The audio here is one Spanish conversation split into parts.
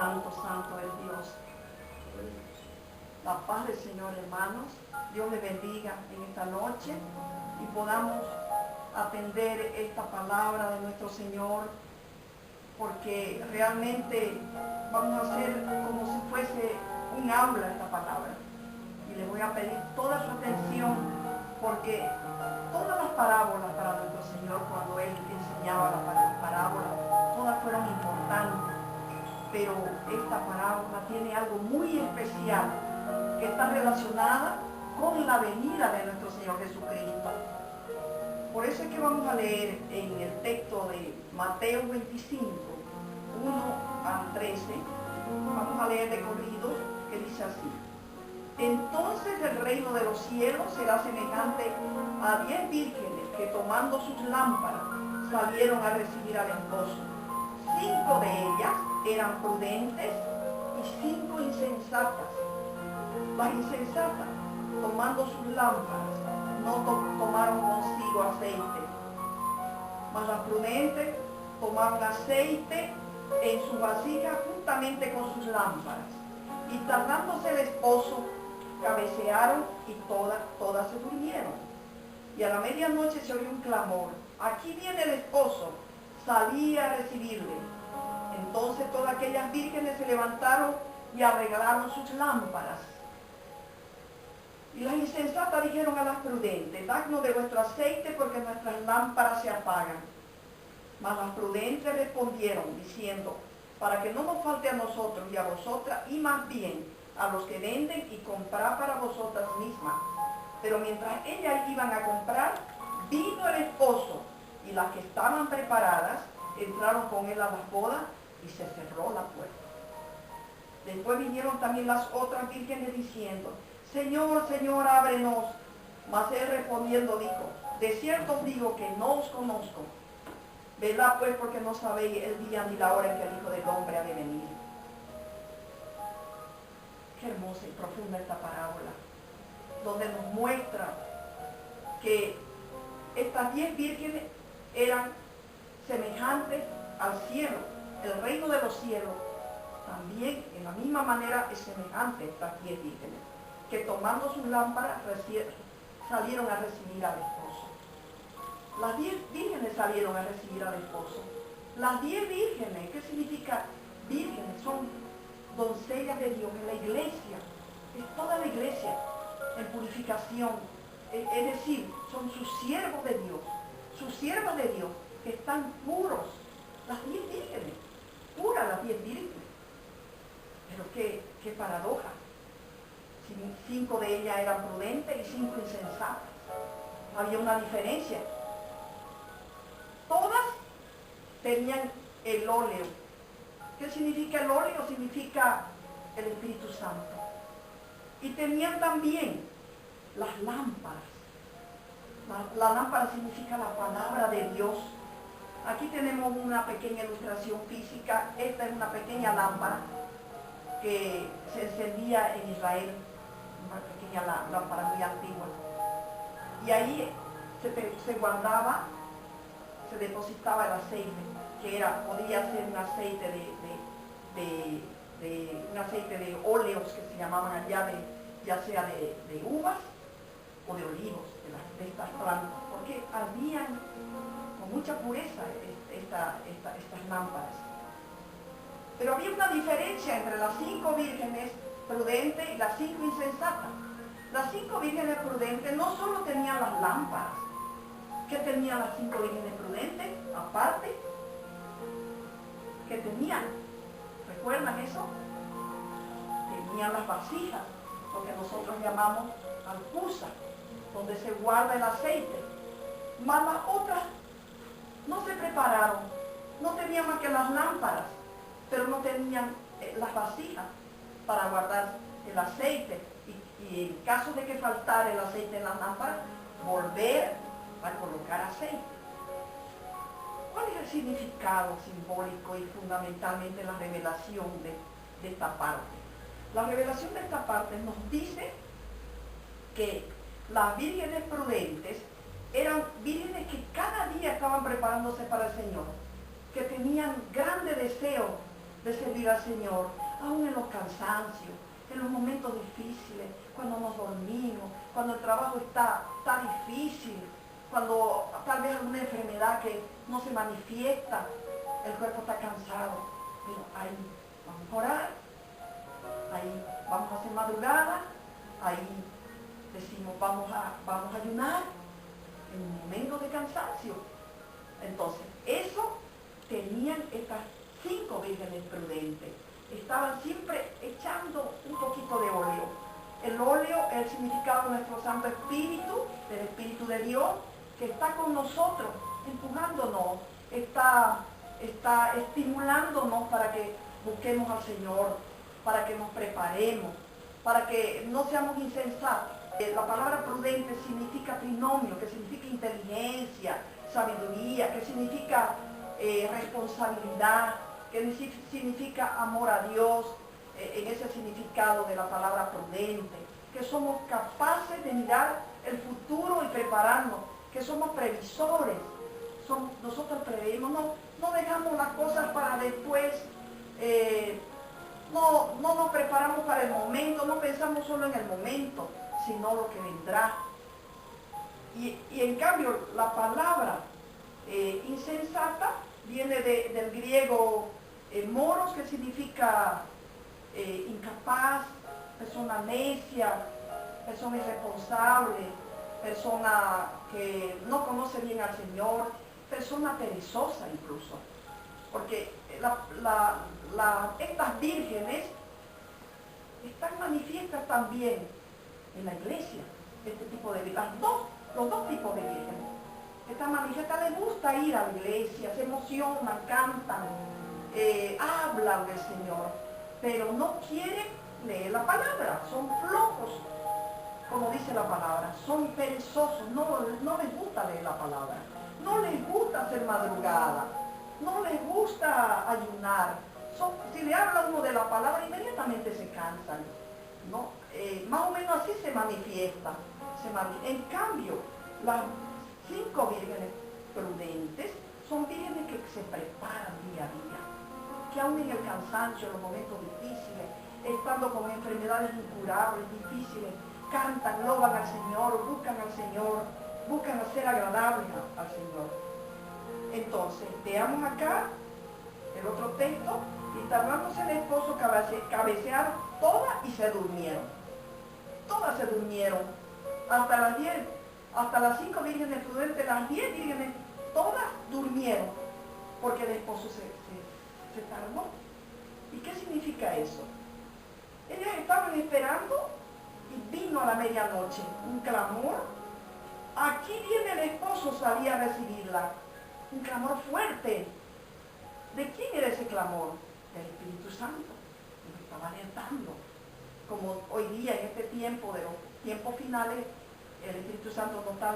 santo, santo es Dios. La paz del Señor, hermanos. Dios les bendiga en esta noche y podamos atender esta palabra de nuestro Señor, porque realmente vamos a hacer como si fuese un aula esta palabra. Y les voy a pedir toda su atención, porque todas las parábolas para nuestro Señor, cuando Él enseñaba las parábolas, todas fueron importantes, pero esta parábola tiene algo muy especial que está relacionada con la venida de nuestro Señor Jesucristo. Por eso es que vamos a leer en el texto de Mateo 25, 1 al 13, vamos a leer de corrido, que dice así: entonces el reino de los cielos será semejante a 10 vírgenes que, tomando sus lámparas, salieron a recibir al esposo. 5 de ellas eran prudentes y 5 insensatas. Las insensatas, tomando sus lámparas, no tomaron consigo aceite, mas las prudentes tomaron aceite en su vasija juntamente con sus lámparas. Y tardándose el esposo, cabecearon y todas se durmieron. Y a la medianoche se oyó un clamor: aquí viene el esposo, salí a recibirle. Entonces todas aquellas vírgenes se levantaron y arreglaron sus lámparas. Y las insensatas dijeron a las prudentes: dadnos de vuestro aceite, porque nuestras lámparas se apagan. Mas las prudentes respondieron diciendo: para que no nos falte a nosotros y a vosotras, y más bien a los que venden, y comprar para vosotras mismas. Pero mientras ellas iban a comprar, vino el esposo, y las que estaban preparadas entraron con él a las bodas, y se cerró la puerta. Después vinieron también las otras vírgenes diciendo: Señor, Señor, ábrenos. Mas él respondiendo dijo: de cierto os digo que no os conozco. Velad pues, porque no sabéis el día ni la hora en que el Hijo del Hombre ha de venir. Qué hermosa y profunda esta parábola, donde nos muestra que estas 10 vírgenes eran semejantes al cielo. El reino de los cielos también en la misma manera es semejante a estas 10 vírgenes, que tomando sus lámparas salieron a recibir al esposo. Las 10 vírgenes salieron a recibir al esposo. Las 10 vírgenes, ¿qué significa vírgenes? Son doncellas de Dios en la iglesia. Es toda la iglesia en purificación. Es decir, son sus siervos de Dios. Sus siervos de Dios que están puros. Las 10 vírgenes. Puras las 10 vírgenes. Pero qué paradoja. 5 de ellas eran prudentes y 5 insensatas. Había una diferencia. Todas tenían el óleo. ¿Qué significa el óleo? Significa el Espíritu Santo. Y tenían también las lámparas. La lámpara significa la palabra de Dios. Aquí tenemos una pequeña ilustración física. Esta es una pequeña lámpara que se encendía en Israel, una pequeña lámpara muy antigua. Y ahí se guardaba, se depositaba el aceite, que podía ser un aceite un aceite de óleos que se llamaban allá, ya sea de uvas o de olivos, de estas plantas, porque ardían con mucha pureza estas lámparas. Pero había una diferencia entre las 5 vírgenes prudentes y las 5 insensatas. Las 5 vírgenes prudentes no solo tenían las lámparas. ¿Qué tenían las 5 vírgenes prudentes? Aparte, ¿qué tenían? ¿Recuerdan eso? Tenían las vasijas, lo que nosotros llamamos alcusa, donde se guarda el aceite. Mas las otras no se prepararon, no tenían más que las lámparas, pero no tenían las vasijas para guardar el aceite. Y en caso de que faltara el aceite en las lámparas, volver a colocar aceite. ¿Cuál es el significado simbólico y fundamentalmente la revelación de esta parte? La revelación de esta parte nos dice que las vírgenes prudentes eran vírgenes que cada día estaban preparándose para el Señor, que tenían grande deseo de servir al Señor, aún en los cansancios, en los momentos difíciles, cuando nos dormimos, cuando el trabajo está difícil, cuando tal vez alguna enfermedad que no se manifiesta, el cuerpo está cansado, pero ahí vamos a orar, ahí vamos a hacer madrugada, ahí decimos vamos a ayunar en un momento de cansancio. Entonces, eso tenían estas 5 vírgenes prudentes. Estaban siempre echando un poquito de óleo. El óleo es el significado de nuestro Santo Espíritu, del Espíritu de Dios, que está con nosotros, empujándonos, está estimulándonos para que busquemos al Señor, para que nos preparemos, para que no seamos insensatos. La palabra prudente significa trinomio, que significa inteligencia, sabiduría, que significa responsabilidad, que significa amor a Dios, en ese significado de la palabra prudente, que somos capaces de mirar el futuro y prepararnos, que somos previsores, nosotros preveemos, no dejamos las cosas para después, no nos preparamos para el momento, no pensamos solo en el momento, sino lo que vendrá. Y en cambio, la palabra insensata viene del griego moros, que significa incapaz, persona necia, persona irresponsable, persona que no conoce bien al Señor, persona perezosa incluso. Porque estas vírgenes están manifiestas también en la iglesia, este tipo de vírgenes, los dos tipos de vírgenes. Esta manifiesta les gusta ir a la iglesia, se emocionan, cantan, hablan del Señor, pero no quieren leer la palabra, son flojos, como dice la palabra, son perezosos, no les gusta leer la palabra, no les gusta hacer madrugada, no les gusta ayunar. Si le habla uno de la palabra, inmediatamente se cansan, ¿no? Más o menos así se manifiesta. En cambio, las 5 vírgenes prudentes son vírgenes que se preparan día a día, que aún en el cansancio, en los momentos difíciles, estando con enfermedades incurables, difíciles, cantan, loban al Señor, buscan hacer agradables al Señor. Entonces, veamos acá el otro texto: y tardándose el esposo, cabecearon todas y se durmieron. Todas se durmieron. Hasta las 10, hasta las 5 vírgenes prudentes, las 10 vírgenes, todas durmieron, porque el esposo se tardó. ¿Y qué significa eso? Ellas estaban esperando y vino a la medianoche un clamor. Aquí viene el esposo, salía a recibirla. Un clamor fuerte. ¿De quién era ese clamor? Del Espíritu Santo. Nos estaba alertando. Como hoy día, en este tiempo de los tiempos finales, el Espíritu Santo nos está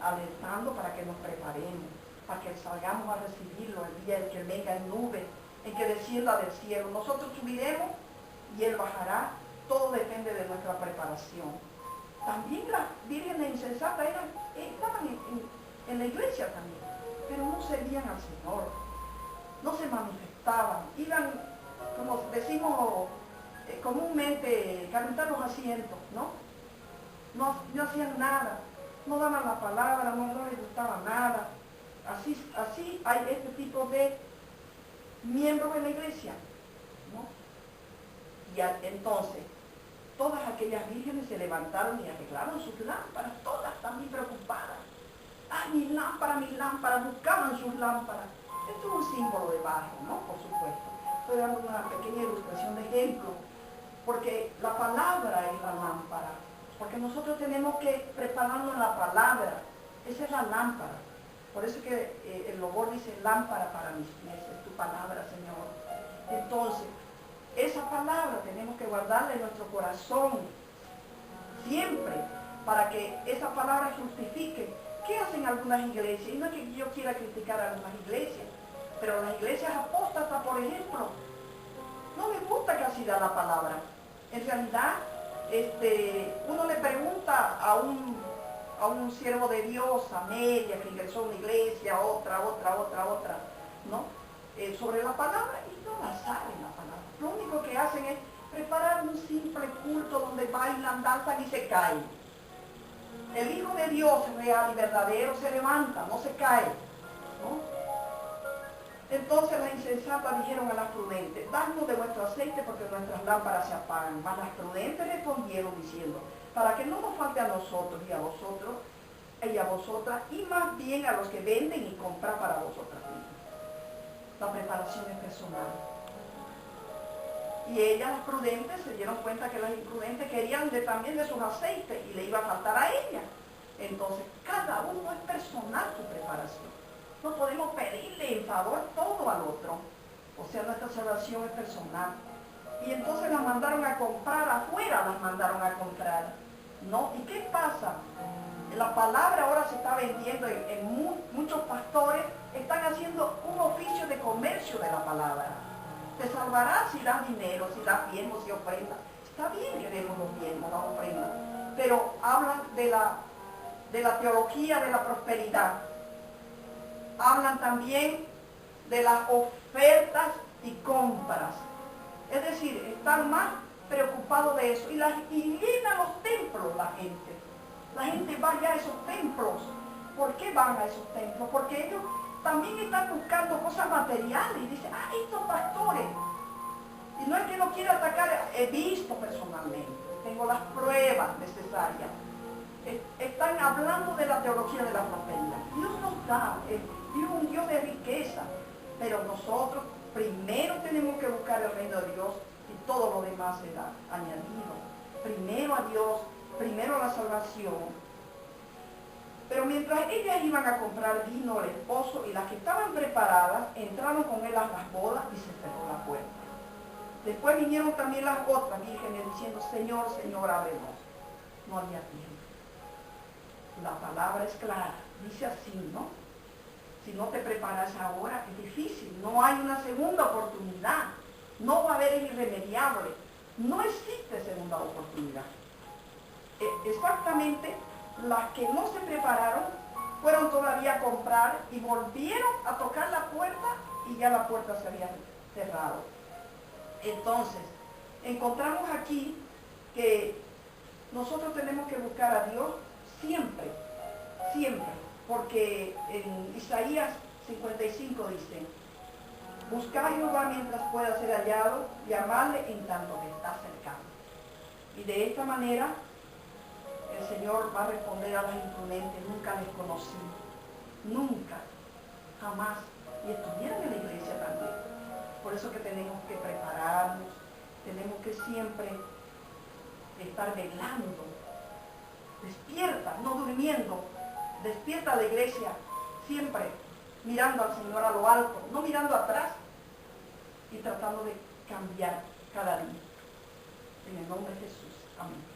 alertando para que nos preparemos, para que salgamos a recibirlo el día en que venga en nube, en que descienda del cielo. Nosotros subiremos y Él bajará. Todo depende de nuestra preparación. También las vírgenes insensatas estaban en la iglesia también, pero no servían al Señor, no se manifestaban, iban, como decimos comúnmente, calentar los asientos, no hacían nada, no daban la palabra, no les gustaba nada. Así hay este tipo de miembros en la iglesia, ¿no? Y entonces, todas aquellas vírgenes se levantaron y arreglaron sus lámparas, todas también preocupadas. ¡Ay, mis lámparas! Buscaban sus lámparas. Esto es un símbolo de barro, ¿no? Por supuesto. Estoy dando una pequeña ilustración de ejemplo, porque la palabra es la lámpara. Porque nosotros tenemos que prepararnos en la palabra. Esa es la lámpara. Por eso que el logo dice lámpara para mis pies, es tu palabra, Señor. Entonces, esa palabra tenemos que guardarla en nuestro corazón siempre, para que esa palabra justifique. ¿Qué hacen algunas iglesias? Y no es que yo quiera criticar a algunas iglesias, pero las iglesias apóstatas, por ejemplo, no les gusta casi dar la palabra. En realidad, uno le pregunta a un siervo de Dios, a media, que ingresó a una iglesia, otra, ¿no? Sobre la palabra, y no la saben la danzan y se caen. El Hijo de Dios real y verdadero se levanta, no se cae, ¿no? Entonces las insensatas dijeron a las prudentes, danos de vuestro aceite porque nuestras lámparas se apagan. Mas las prudentes respondieron diciendo, para que no nos falte a nosotros y a vosotros y a vosotras, y más bien a los que venden y compran para vosotras mismas. La preparación es personal. Y ellas, las prudentes, se dieron cuenta que las imprudentes querían también de sus aceites y le iba a faltar a ellas. Entonces, cada uno es personal su preparación. No podemos pedirle en favor todo al otro. O sea, nuestra salvación es personal. Y entonces las mandaron a comprar afuera, las mandaron a comprar. ¿No? ¿Y qué pasa? La palabra ahora se está vendiendo muchos pastores están haciendo un oficio de comercio de la palabra. Te salvarás si das dinero, si das diezmos, si ofrendas. Está bien que demos los diezmos, las ofrendas, pero hablan de la teología de la prosperidad. Hablan también de las ofertas y compras. Es decir, están más preocupados de eso. Y llenan los templos la gente. La gente va ya a esos templos. ¿Por qué van a esos templos? Porque ellos también están buscando cosas materiales y dicen, estos pastores. Y no es que no quiera atacar, he visto personalmente, tengo las pruebas necesarias. Están hablando de la teología de la prosperidad. Dios nos da, Dios es un Dios de riqueza, pero nosotros primero tenemos que buscar el reino de Dios y todo lo demás será añadido. Primero a Dios, primero a la salvación. Pero mientras ellas iban a comprar vino al esposo y las que estaban preparadas entraron con él a las bodas y se cerró la puerta. Después vinieron también las otras vírgenes diciendo, Señor, Señor, ábrenos. No había tiempo. La palabra es clara, dice así, ¿no? Si no te preparas ahora, es difícil. No hay una segunda oportunidad. No va a haber, es irremediable. No existe segunda oportunidad. Exactamente. Las que no se prepararon fueron todavía a comprar y volvieron a tocar la puerta y ya la puerta se había cerrado. Entonces, encontramos aquí que nosotros tenemos que buscar a Dios siempre, siempre, porque en Isaías 55 dice, buscad a Jehová mientras pueda ser hallado, llamadle en tanto que está cercano. Y de esta manera el Señor va a responder a las imprudentes, nunca les conocí, nunca, jamás, y estuvieron en la iglesia también. Por eso que tenemos que prepararnos, tenemos que siempre estar velando, despierta, no durmiendo, despierta a la iglesia, siempre mirando al Señor a lo alto, no mirando atrás y tratando de cambiar cada día. En el nombre de Jesús, amén.